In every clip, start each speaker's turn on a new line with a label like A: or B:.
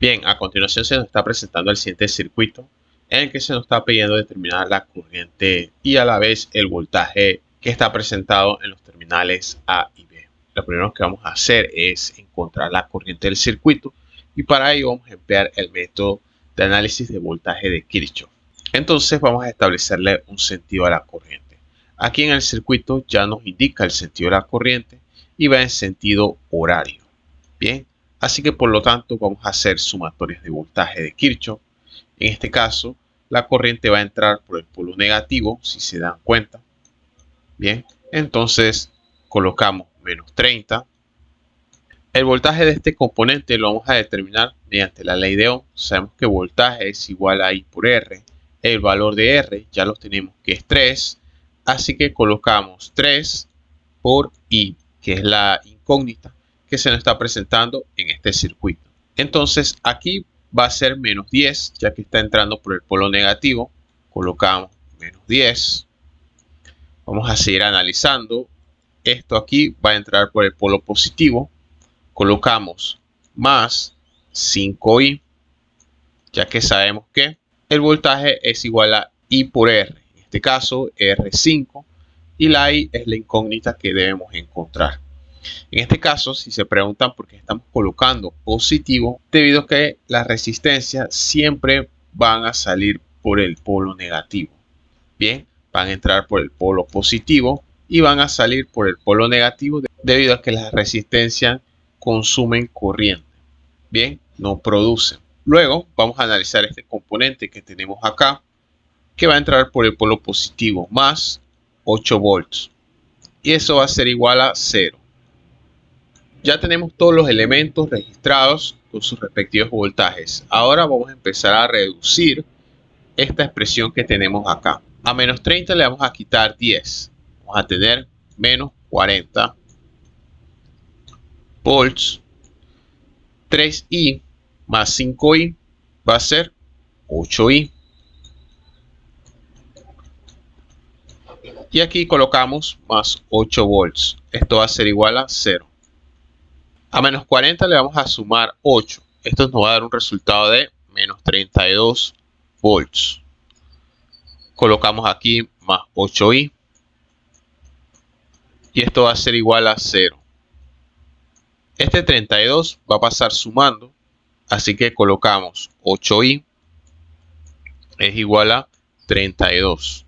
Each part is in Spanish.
A: Bien, a continuación se nos está presentando el siguiente circuito en el que se nos está pidiendo determinar la corriente y a la vez el voltaje que está presentado en los terminales A y B. Lo primero que vamos a hacer es encontrar la corriente del circuito y para ello vamos a emplear el método de análisis de voltaje de Kirchhoff. Entonces vamos a establecerle un sentido a la corriente. Aquí en el circuito ya nos indica el sentido de la corriente y va en sentido horario. Bien. Así que por lo tanto vamos a hacer sumatorias de voltaje de Kirchhoff. En este caso, la corriente va a entrar por el polo negativo, si se dan cuenta. Bien, entonces colocamos menos 30. El voltaje de este componente lo vamos a determinar mediante la ley de Ohm. Sabemos que voltaje es igual a I por R. El valor de R ya lo tenemos que es 3. Así que colocamos 3 por I, que es la incógnita que se nos está presentando en este circuito. Entonces aquí va a ser menos 10, ya que está entrando por el polo negativo. Colocamos menos 10. Vamos a seguir analizando. Esto aquí va a entrar por el polo positivo. Colocamos más 5i, ya que sabemos que el voltaje es igual a I por R. En este caso, R5. Y la I es la incógnita que debemos encontrar. En este caso, si se preguntan por qué estamos colocando positivo, debido a que las resistencias siempre van a salir por el polo negativo. Bien, van a entrar por el polo positivo y van a salir por el polo negativo debido a que las resistencias consumen corriente. Bien, no producen. Luego vamos a analizar este componente que tenemos acá, que va a entrar por el polo positivo más 8 volts. Y eso va a ser igual a 0. Ya tenemos todos los elementos registrados con sus respectivos voltajes. Ahora vamos a empezar a reducir esta expresión que tenemos acá. A menos 30 le vamos a quitar 10. Vamos a tener menos 40 volts. 3i más 5i va a ser 8i. Y aquí colocamos más 8 volts. Esto va a ser igual a 0. A menos 40 le vamos a sumar 8. Esto nos va a dar un resultado de menos 32 volts. Colocamos aquí más 8i. Y esto va a ser igual a 0. Este 32 va a pasar sumando. Así que colocamos 8i es igual a 32.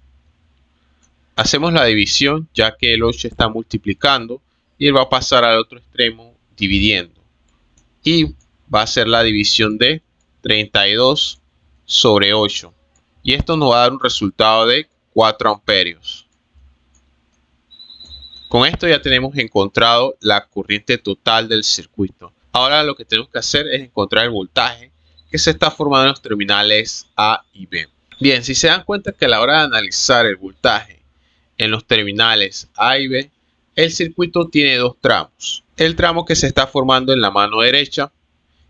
A: Hacemos la división ya que el 8 está multiplicando. Y él va a pasar al otro extremo dividiendo. Y va a ser la división de 32 sobre 8. Y esto nos va a dar un resultado de 4 amperios. Con esto ya tenemos encontrado la corriente total del circuito. Ahora lo que tenemos que hacer es encontrar el voltaje que se está formando en los terminales A y B. Bien, si se dan cuenta que a la hora de analizar el voltaje en los terminales A y B, el circuito tiene dos tramos. El tramo que se está formando en la mano derecha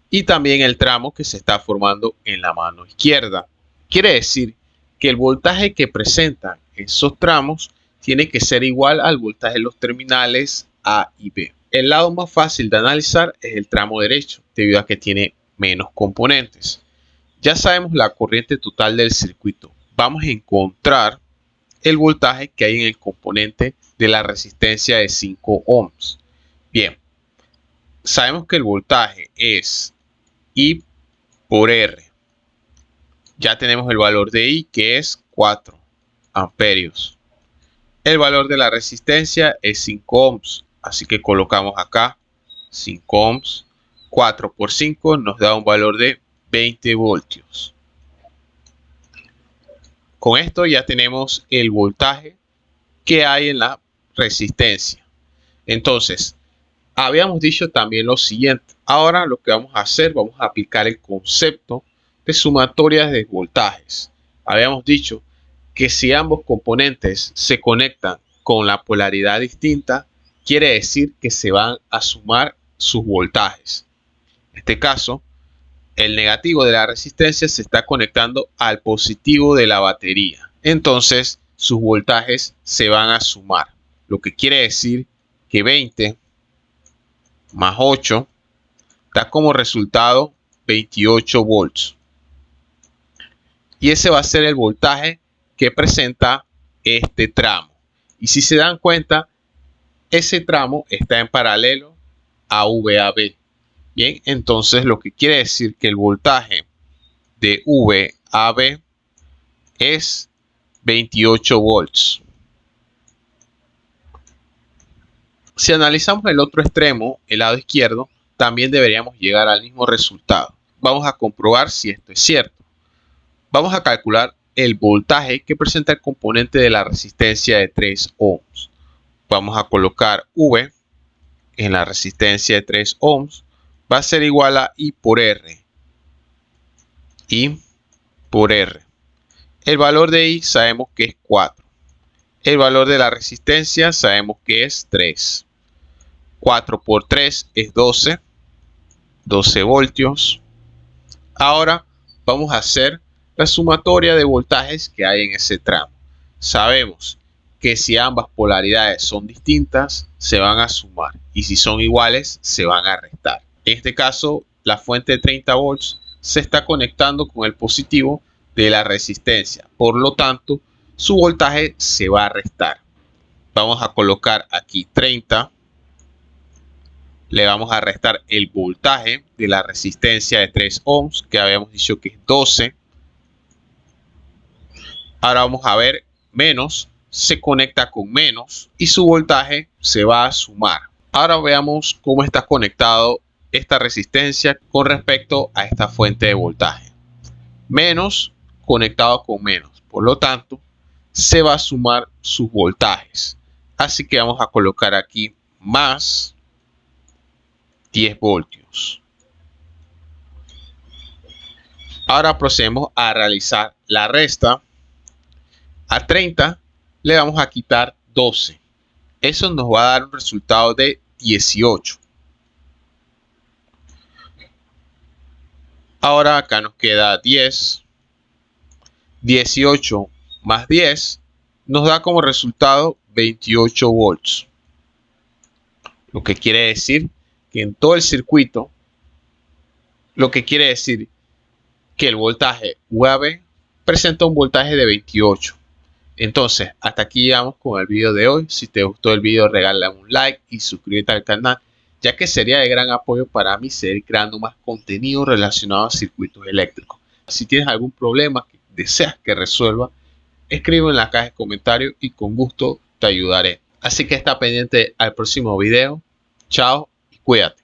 A: y también el tramo que se está formando en la mano izquierda. Quiere decir que el voltaje que presentan esos tramos tiene que ser igual al voltaje de los terminales A y B. El lado más fácil de analizar es el tramo derecho, debido a que tiene menos componentes. Ya sabemos la corriente total del circuito. Vamos a encontrar el voltaje que hay en el componente de la resistencia de 5 ohms. Bien, sabemos que el voltaje es I por R. Ya tenemos el valor de I, que es 4 amperios. El valor de la resistencia es 5 ohms. Así que colocamos acá 5 ohms. 4 por 5 nos da un valor de 20 voltios. Con esto ya tenemos el voltaje que hay en la resistencia. Entonces, habíamos dicho también lo siguiente. Ahora lo que vamos a hacer, vamos a aplicar el concepto de sumatorias de voltajes. Habíamos dicho que si ambos componentes se conectan con la polaridad distinta, quiere decir que se van a sumar sus voltajes. En este caso, el negativo de la resistencia se está conectando al positivo de la batería. Entonces, sus voltajes se van a sumar. Lo que quiere decir que 20 más 8 da como resultado 28 volts. Y ese va a ser el voltaje que presenta este tramo. Y si se dan cuenta, ese tramo está en paralelo a VAB. Bien, entonces lo que quiere decir que el voltaje de VAB es 28 volts. Si analizamos el otro extremo, el lado izquierdo, también deberíamos llegar al mismo resultado. Vamos a comprobar si esto es cierto. Vamos a calcular el voltaje que presenta el componente de la resistencia de 3 ohms. Vamos a colocar V en la resistencia de 3 ohms. Va a ser igual a I por R. I por R. El valor de I sabemos que es 4. El valor de la resistencia sabemos que es 3. 4 por 3 es 12. 12 voltios. Ahora vamos a hacer la sumatoria de voltajes que hay en ese tramo. Sabemos que si ambas polaridades son distintas, se van a sumar. Y si son iguales, se van a restar. En este caso, la fuente de 30 volts se está conectando con el positivo de la resistencia. Por lo tanto, su voltaje se va a restar. Vamos a colocar aquí 30. Le vamos a restar el voltaje de la resistencia de 3 ohms, que habíamos dicho que es 12. Ahora vamos a ver, menos se conecta con menos y su voltaje se va a sumar. Ahora veamos cómo está conectado esta resistencia con respecto a esta fuente de voltaje. Menos conectado con menos, por lo tanto, se va a sumar sus voltajes. Así que vamos a colocar aquí más 10 voltios. Ahora procedemos a realizar la resta. A 30 le vamos a quitar 12. Eso nos va a dar un resultado de 18. Ahora acá nos queda 10. 18 más 10 nos da como resultado 28 volts. Lo que quiere decir que en todo el circuito, que el voltaje VAB presenta un voltaje de 28. Entonces, hasta aquí llegamos con el video de hoy. Si te gustó el video, regálame un like y suscríbete al canal, ya que sería de gran apoyo para mí seguir creando más contenido relacionado a circuitos eléctricos. Si tienes algún problema que deseas que resuelva, escribe en la caja de comentarios y con gusto te ayudaré. Así que está pendiente al próximo video. Chao y cuídate.